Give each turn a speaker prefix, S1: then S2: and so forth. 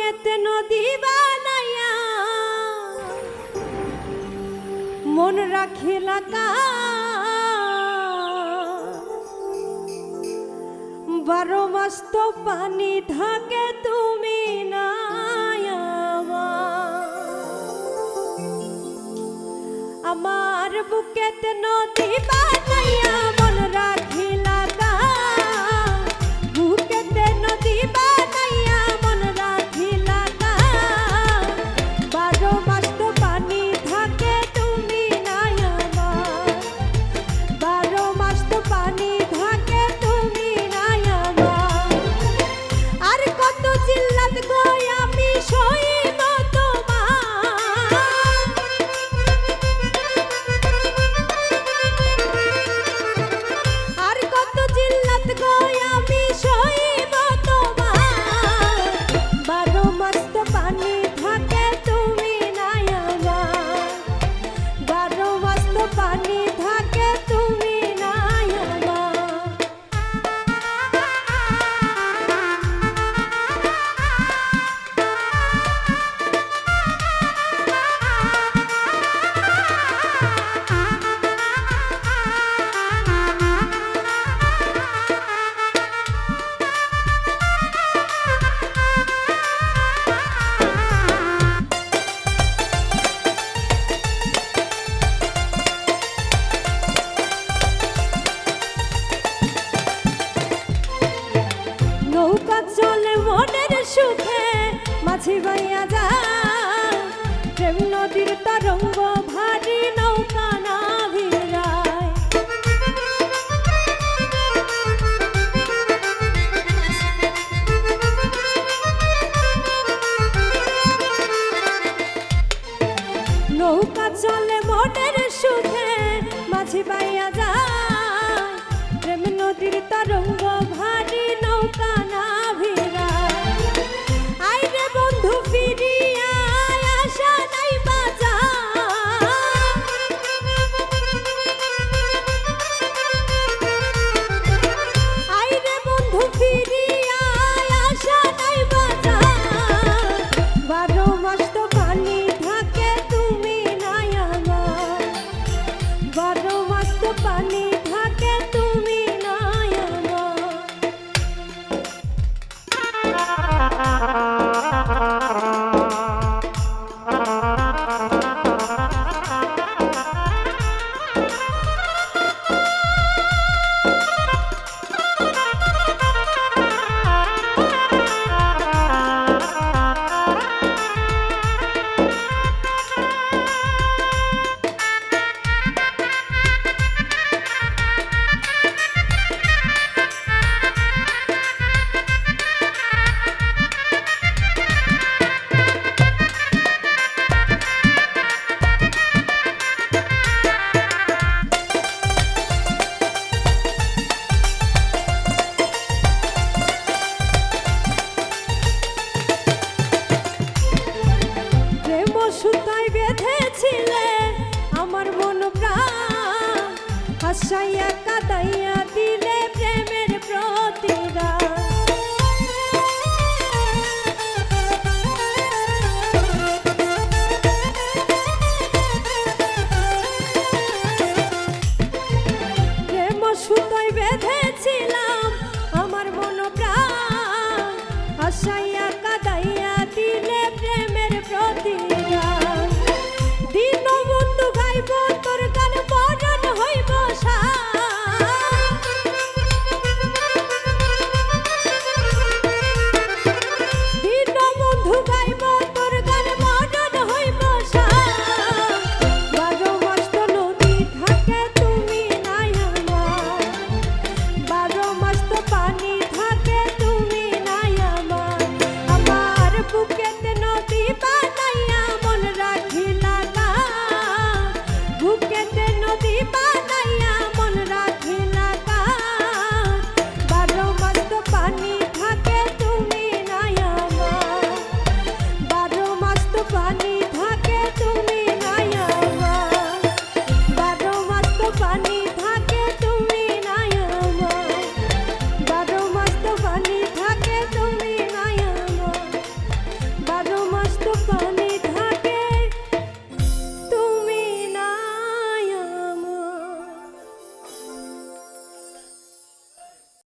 S1: বুকেতে নদী বানাইয়া মন রাখিলা বারো মাস তো পানি থাকে তুমি নাই আমার বুকেতে নদী বানাইয়া মন রাখিলা বুকেতে নদী বানাইয়া মন রাখিলা বারো মাস তো পানি থাকে তুমি নাই আমার বারো মাস তো পানি থাকে তুমি নাই আমার আর কত জিল্লাত গো আমি সইব নৌকা চলে মনের সুখে মাঝি বাইয়া যায় প্রেম নদীর তরঙ্গ